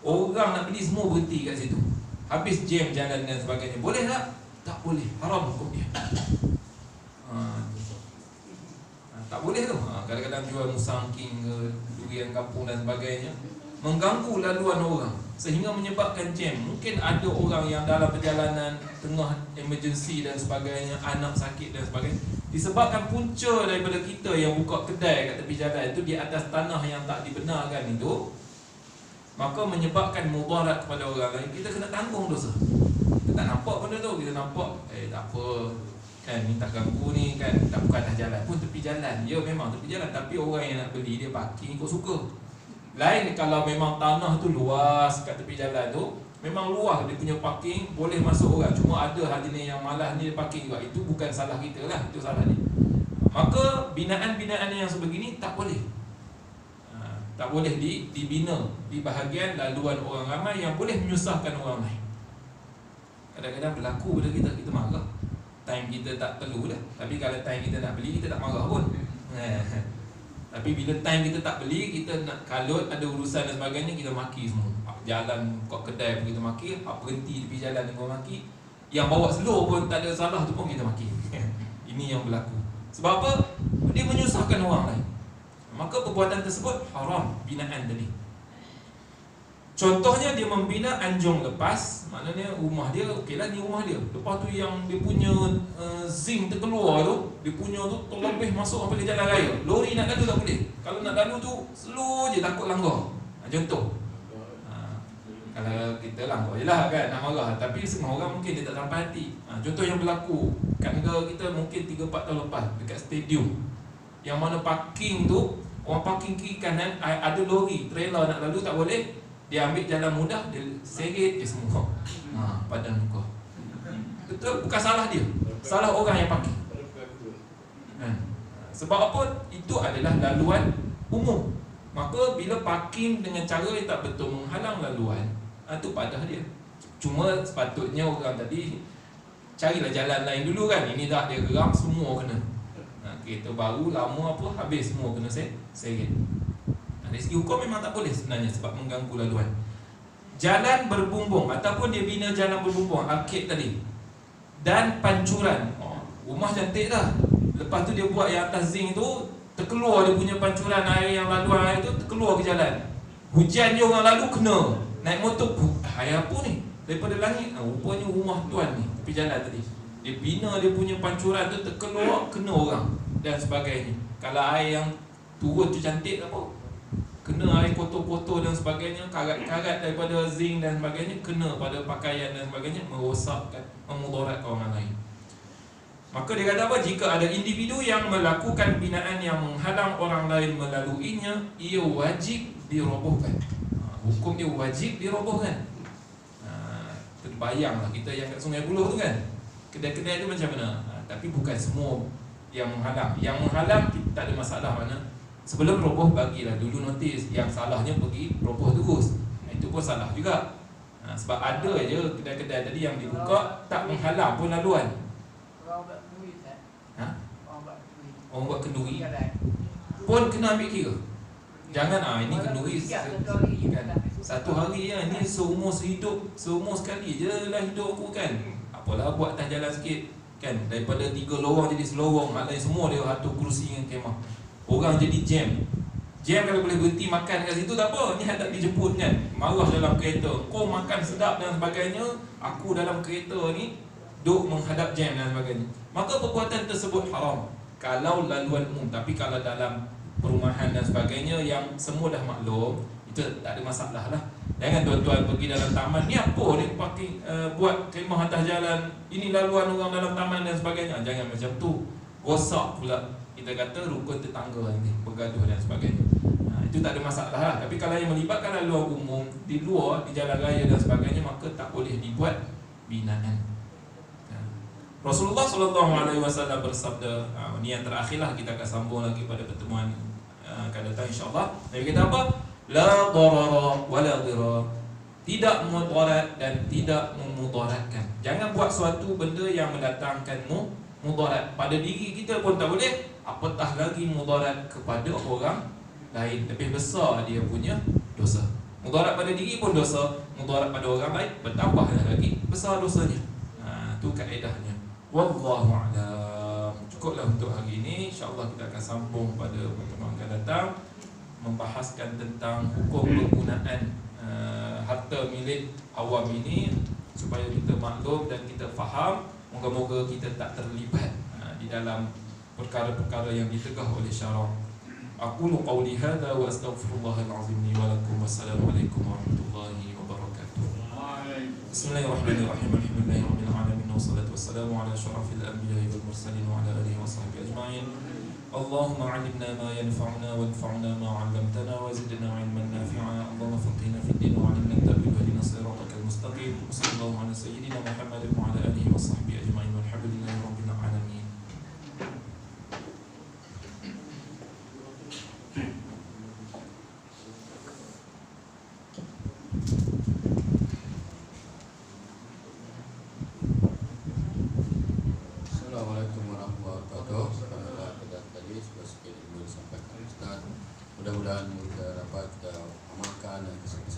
Orang nak beli semua berhenti kat situ, habis jam jalan dan sebagainya. Boleh tak? Tak boleh, haram hukum dia. Tak boleh tu. Kadang-kadang jual musangking ke, durian kampung dan sebagainya, mengganggu laluan orang sehingga menyebabkan jam. Mungkin ada orang yang dalam perjalanan tengah emergency dan sebagainya, anak sakit dan sebagainya, disebabkan punca daripada kita yang buka kedai kat tepi jalan itu di atas tanah yang tak dibenarkan itu, maka menyebabkan mudarat kepada orang lain. Kita kena tanggung dosa. Kita tak nampak benda tu, kita nampak tak apa kan, ni tak ganggu ni kan, tak bukan atas jalan pun, tepi jalan. Ya memang tepi jalan, tapi orang yang nak beli dia parking ikut suka. Lain kalau memang tanah tu luas kat tepi jalan tu, memang luas dia punya parking, boleh masuk orang. Cuma ada hal jenis yang malas ni dia parking juga, itu bukan salah kita lah, itu salah dia. Maka binaan-binaan yang sebegini tak boleh. Tak boleh dibina di bahagian laluan orang ramai yang boleh menyusahkan orang lain. Kadang-kadang berlaku pada kita marah, time kita tak perlu dah. Tapi kalau time kita nak beli, kita tak marah pun. Tapi bila time kita tak beli, kita nak kalut, ada urusan dan sebagainya, kita maki semua. Jalan kat kedai pun kita maki, berhenti tepi jalan kita maki, yang bawa slow pun tak ada salah tu pun kita maki. Ini yang berlaku. Sebab apa? Dia menyusahkan orang lain. Maka perbuatan tersebut haram, binaan tadi. Contohnya dia membina anjung lepas, maknanya rumah dia, okeylah ni rumah dia. Lepas tu yang dia punya zinc terkeluar tu, dia punya tu terlebih masuk sampai ke jalan raya. Lori nak lalu tak boleh. Kalau nak lalu tu slow je, takut langgar. Contoh. Kalau kita lah, boleh lah kan nak marah. Tapi semua orang mungkin dia tak sampai hati. Contoh yang berlaku kat negara kita mungkin 3-4 tahun lepas dekat stadium, yang mana parking tu, orang parking kiri kanan, ada lori, trailer nak lalu tak boleh. Dia ambil jalan mudah, dia seret je semua. Padan muka. Betul, bukan salah dia, salah orang yang parking. Sebab apa? Itu adalah laluan umum. Maka bila parking dengan cara yang tak betul menghalang laluan, itu padah dia. Cuma sepatutnya orang tadi carilah jalan lain dulu kan. Ini dah dia geram, semua kena. Kereta baru, lama apa, habis semua kena seret. Dari segi hukum memang tak boleh sebenarnya sebab mengganggu laluan. Jalan berbumbung ataupun dia bina jalan berbumbung, arkad tadi, dan pancuran. Rumah cantik dah. Lepas tu dia buat yang atas zinc tu, terkeluar dia punya pancuran air, yang laluan air tu terkeluar ke jalan. Hujan je orang lalu kena. Naik motor, air apa ni? Daripada langit. Rupanya rumah tuan ni, tepi jalan tadi. Dia bina dia punya pancuran tu, terkeluar, kena orang dan sebagainya. Kalau air yang turun tu cantik apa, kena air kotor-kotor dan sebagainya, karat-karat daripada zinc dan sebagainya, kena pada pakaian dan sebagainya, merosakkan, memudaratkan orang lain. Maka dia kata apa? Jika ada individu yang melakukan binaan yang menghalang orang lain melaluinya, ia wajib dirobohkan. Hukum dia wajib dirobohkan. Terbayanglah kita yang kat Sungai Buloh tu kan, kedai-kedai tu macam mana. Tapi bukan semua yang menghalang. Yang menghalang tak ada masalah mana. Sebelum roboh, bagilah dulu notis. Yang salahnya pergi roboh terus. Itu pun salah juga. Sebab ada je kedai-kedai tadi yang dibuka tak menghalang pun laluan. Orang buat kenduri pun kena ambil kira. Jangan ini kenduri kan, satu hari ya, ni seumur sehidup, seumur sekali je lah hidup aku kan. Apalah buat atas jalan sikit kan, daripada 3 lorong jadi selorong, hal lain semua dia atur kerusi dengan kemah. Orang jadi jam kalau boleh berhenti makan kat situ tak apa. Ni hendak dijemput kan, marah dalam kereta, kau makan sedap dan sebagainya, aku dalam kereta ni duk menghadap jam dan sebagainya. Maka perbuatan tersebut haram kalau laluan umum. Tapi kalau dalam perumahan dan sebagainya yang semua dah maklum, itu tak ada masalah lah. Jangan tuan-tuan pergi dalam taman, ni apa ni parking, buat kemah atas jalan, ini laluan orang dalam taman dan sebagainya. Jangan macam tu, rosak pula kita kata rukun tetangga nanti, bergaduh dan sebagainya. Itu tak ada masalah lah. Tapi kalau yang melibatkan laluan umum di luar, di jalan raya dan sebagainya, maka tak boleh dibuat binaan. Rasulullah SAW bersabda, ini yang terakhirlah, kita akan sambung lagi pada pertemuan akan datang insyaAllah. Nabi kata apa? La darara wa la dirar. Tidak mudarat dan tidak memudaratkan. Jangan buat suatu benda yang mendatangkan mudarat pada diri kita pun tak boleh, apatah lagi mudarat kepada orang lain. Lebih besar dia punya dosa. Mudarat pada diri pun dosa, mudarat pada orang lain bertambah lagi besar dosanya. Itu kaedahnya. Wallahu a'lam. Cukuplah untuk hari ini. InsyaAllah kita akan sambung pada pertemuan akan datang, membahaskan tentang hukum penggunaan harta milik awam ini, supaya kita maklum dan kita faham. Moga-moga kita tak terlibat di dalam perkara-perkara yang ditegah oleh syarak. Aqulu qawli hadha wa astaghfirullahal azim li wa lakum. Wassalamualaikum warahmatullahi wabarakatuh. Bismillahirrahmanirrahim. Alhamdulillahirabbil alamin wassalatu wassalamu ala asyrafil anbiya'i wal mursalin wa ala alihi washabbihi ajma'in. Allahumma 'allimna ma yanfa'una wanfa'na ma 'allamtana wa zidna 'ilman nafi'a. Allahumma faqihna fid din wa 'allimna at-ta'wil wa